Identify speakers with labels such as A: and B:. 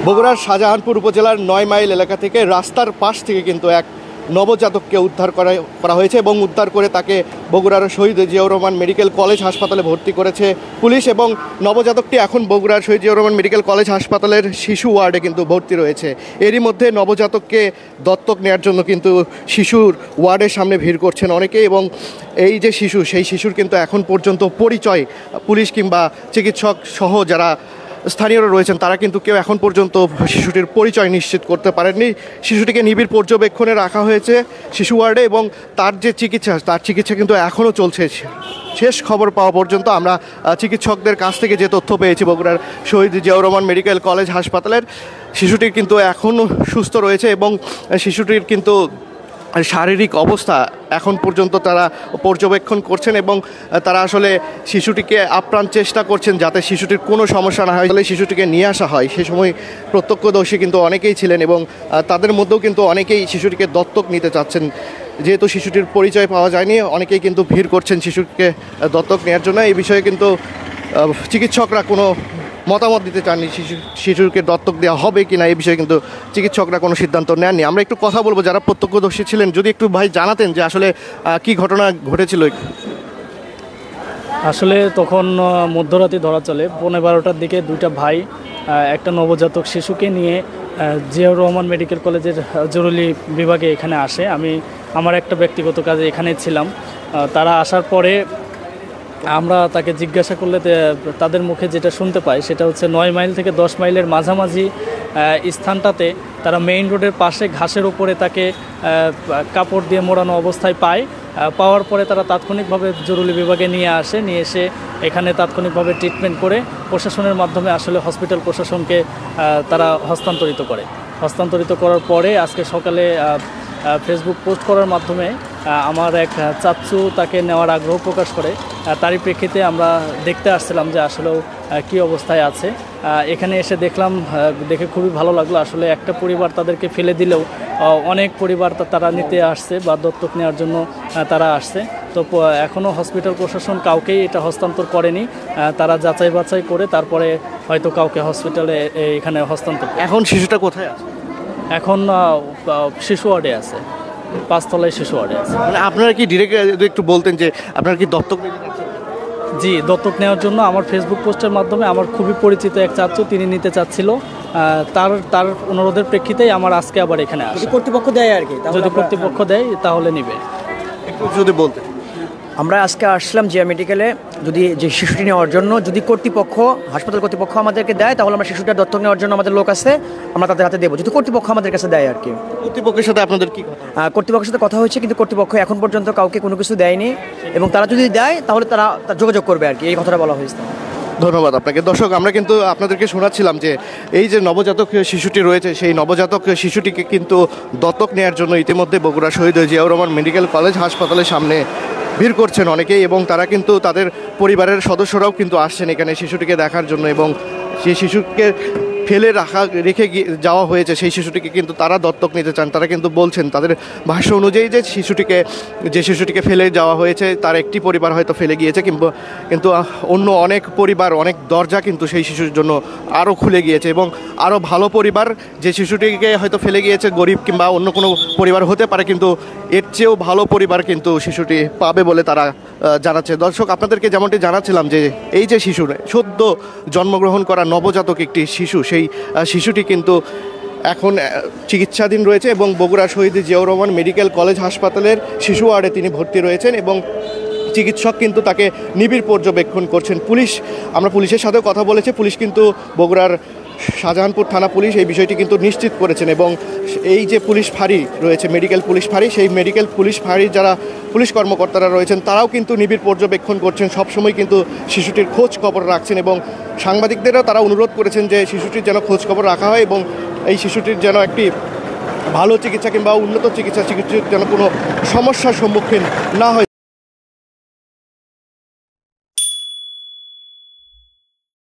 A: বগুড়ার শাহজাহানপুর উপজেলার ৯ মাইল এলাকা থেকে রাস্তার পাশ থেকে কিন্তু এক নবজাতককে উদ্ধার করা হয়েছে এবং উদ্ধার করে তাকে বগুড়ার শহীদ জিয়াউর রহমান মেডিকেল কলেজ হাসপাতালে ভর্তি করেছে পুলিশ। এবং নবজাতকটি এখন বগুড়ার শহীদ জিয়াউর রহমান মেডিকেল কলেজ হাসপাতালের শিশু ওয়ার্ডে কিন্তু ভর্তি রয়েছে। এরই মধ্যে নবজাতককে দত্তক নেওয়ার জন্য কিন্তু শিশুর ওয়ার্ডের সামনে ভিড় করছেন অনেকে। এবং এই যে শিশু, সেই শিশুর কিন্তু এখন পর্যন্ত পরিচয় পুলিশ কিংবা চিকিৎসক সহ যারা স্থানীয়রা রয়েছেন তারা কিন্তু কেউ এখন পর্যন্ত শিশুটির পরিচয় নিশ্চিত করতে পারেননি। শিশুটিকে নিবিড় পর্যবেক্ষণে রাখা হয়েছে শিশু ওয়ার্ডে এবং তার যে চিকিৎসা কিন্তু এখনও চলছে। শেষ খবর পাওয়া পর্যন্ত আমরা চিকিৎসকদের কাছ থেকে যে তথ্য পেয়েছি বগুড়ার শহীদ জিয়াউর রহমান মেডিকেল কলেজ হাসপাতালের, শিশুটি কিন্তু এখনও সুস্থ রয়েছে এবং শিশুটির কিন্তু শারীরিক অবস্থা এখন পর্যন্ত তারা পর্যবেক্ষণ করছেন এবং তারা আসলে শিশুটিকে আপ্রাণ চেষ্টা করছেন যাতে শিশুটির কোনো সমস্যা না হয়, তাহলে শিশুটিকে নিয়ে আসা হয়। সে সময় প্রত্যক্ষদর্শী কিন্তু অনেকেই ছিলেন এবং তাদের মধ্যেও কিন্তু অনেকেই শিশুটিকে দত্তক নিতে চাচ্ছেন। যেহেতু শিশুটির পরিচয় পাওয়া যায়নি, অনেকেই কিন্তু ভিড় করছেন শিশুকে দত্তক নেওয়ার জন্য। এই বিষয়ে কিন্তু চিকিৎসকরা কোনো মতামত দিতে চাননি, শিশুকে দত্তক দেওয়া হবে কি না এই বিষয়ে কিন্তু চিকিৎসকরা কোনো সিদ্ধান্ত নেননি। আমরা একটু কথা বলবো যারা প্রত্যক্ষদর্শী ছিলেন, যদি একটু ভাই জানাতেন যে আসলে কি ঘটনা ঘটেছিল।
B: আসলে তখন মধ্যরাতে ধরা চলে 11:30টার দিকে দুইটা ভাই একটা নবজাতক শিশুকে নিয়ে জিয়াউর রহমান মেডিকেল কলেজের জরুরি বিভাগে এখানে আসে। আমি আমার একটা ব্যক্তিগত কাজে এখানে ছিলাম। তারা আসার পরে আমরা তাকে জিজ্ঞাসা করলে তাদের মুখে যেটা শুনতে পাই সেটা হচ্ছে 9 মাইল থেকে 10 মাইলের মাঝামাঝি স্থানটাতে তারা মেইন রোডের পাশে ঘাসের উপরে তাকে কাপড় দিয়ে মোড়ানো অবস্থায় পাওয়ার পরে তারা তাৎক্ষণিকভাবে জরুরি বিভাগে নিয়ে এসে এখানে তাৎক্ষণিকভাবে ট্রিটমেন্ট করে প্রশাসনের মাধ্যমে আসলে হসপিটাল প্রশাসনকে তারা হস্তান্তরিত করার পরে আজকে সকালে ফেসবুক পোস্ট করার মাধ্যমে আমার এক চাচ্চু তাকে নেওয়ার আগ্রহ প্রকাশ করে। তারই প্রেক্ষিতে আমরা দেখতে আসছিলাম যে আসলেও কী অবস্থায় আছে। এখানে এসে দেখে খুবই ভালো লাগলো। আসলে একটা পরিবার তাদেরকে ফেলে দিলেও অনেক পরিবার তারা নিতে আসছে বা দত্তক নেওয়ার জন্য তারা আসছে। তো এখনও হসপিটাল প্রশাসন কাউকেই এটা হস্তান্তর করেনি। তারা যাচাই বাছাই করে তারপরে হয়তো কাউকে হসপিটালে এখানে হস্তান্তর।
A: এখন শিশুটা কোথায় আছে?
B: এখন শিশু ওয়ার্ডে আছে, 5 তলায় শিশু ওয়ার্ডে আছে।
A: মানে আপনারা কি ডিরেক্ট একটু বলতেন যে আপনারা কি দত্তক নিতে চাচ্ছেন?
B: জি, দত্তক নেওয়ার জন্য আমার ফেসবুক পোস্টের মাধ্যমে আমার খুবই পরিচিত এক চাচু তিনি নিতে চাচ্ছিল। তার অনুরোধের প্রেক্ষিতেই আমার আজকে আবার এখানে আসে।
C: কর্তৃপক্ষ দেয় আর কি,
B: যদি কর্তৃপক্ষ দেয় তাহলে নিবে।
A: একটু যদি বলতেন।
C: আমরা আজকে আসলাম জিয়া মেডিকেলে যদি যে শিশুটি নেওয়ার জন্য, যদি হাসপাতাল কর্তৃপক্ষ আমাদেরকে দেয় তাহলে আমরা শিশুটার দত্তক নেওয়ার জন্য আমাদের লোক আছে, আমরা তাদের হাতে দেবো, যদি কর্তৃপক্ষ আমাদের কাছে দেয় আর কি।
A: কর্তৃপক্ষের সাথে আপনাদের কি কথা?
C: কর্তৃপক্ষের সাথে কথা হয়েছে, কিন্তু কর্তৃপক্ষ এখন পর্যন্ত কাউকে কোনো কিছু দেয়নি এবং তারা যদি দেয় তাহলে তারা যোগাযোগ করবে আর কি, এই কথাটা বলা হয়েছে।
A: ধন্যবাদ আপনাকে। দর্শক, আমরা কিন্তু আপনাদেরকে শোনাচ্ছিলাম যে এই যে নবজাতক শিশুটি রয়েছে সেই নবজাতক শিশুটিকে কিন্তু দত্তক নেওয়ার জন্য ইতিমধ্যে বগুড়া শহীদ জিয়াউর রহমান মেডিকেল কলেজ হাসপাতালের সামনে ভিড় করছেন অনেকেই এবং তারা কিন্তু তাদের পরিবারের সদস্যরাও কিন্তু আসছেন এখানে শিশুটিকে দেখার জন্য। এবং সেই শিশুকে ফেলে রেখে যাওয়া হয়েছে সেই শিশুটিকে কিন্তু তারা দত্তক নিতে চান। তারা কিন্তু বলছেন তাদের ভাষ্য অনুযায়ী যে শিশুটিকে ফেলে যাওয়া হয়েছে তার একটি পরিবার হয়তো ফেলে গিয়েছে কিন্তু অন্য অনেক পরিবার, অনেক দরজা কিন্তু সেই শিশুর জন্য আরও খুলে গিয়েছে এবং আরও ভালো পরিবার যে শিশুটিকে হয়তো ফেলে গিয়েছে গরিব কিংবা অন্য কোনো পরিবার হতে পারে, কিন্তু এর চেয়েও ভালো পরিবার কিন্তু শিশুটি পাবে বলে তারা জানাচ্ছে। দর্শক, আপনাদেরকে যেমনটি জানাচ্ছিলাম যে এই যে শিশু সদ্য জন্মগ্রহণ করা নবজাতক একটি শিশু, সেই শিশুটি কিন্তু এখন চিকিৎসাধীন রয়েছে এবং বগুড়া শহীদ জিয়াউর রহমান মেডিকেল কলেজ হাসপাতালের শিশু ওয়ার্ডে তিনি ভর্তি রয়েছেন এবং চিকিৎসক কিন্তু তাকে নিবিড় পর্যবেক্ষণ করছেন। আমরা পুলিশের সাথেও কথা বলেছি। পুলিশ কিন্তু বগুড়ার শাহজাহানপুর থানা পুলিশ এই বিষয়টি কিন্তু নিশ্চিত করেছেন এবং এই যে পুলিশ ফাঁড়ি রয়েছে, মেডিকেল পুলিশ ফাঁড়ি, সেই মেডিকেল পুলিশ ফাঁড়ির যারা পুলিশ কর্মকর্তারা রয়েছেন তারাও কিন্তু নিবিড় পর্যবেক্ষণ করছেন, সবসময় কিন্তু শিশুটির খোঁজ খবর রাখছেন এবং সাংবাদিকদেরও তারা অনুরোধ করেছেন যে শিশুটির যেন খোঁজ খবর রাখা হয় এবং এই শিশুটির যেন একটি ভালো চিকিৎসা কিংবা উন্নত চিকিৎসা যেন কোনো সমস্যার সম্মুখীন না হয়।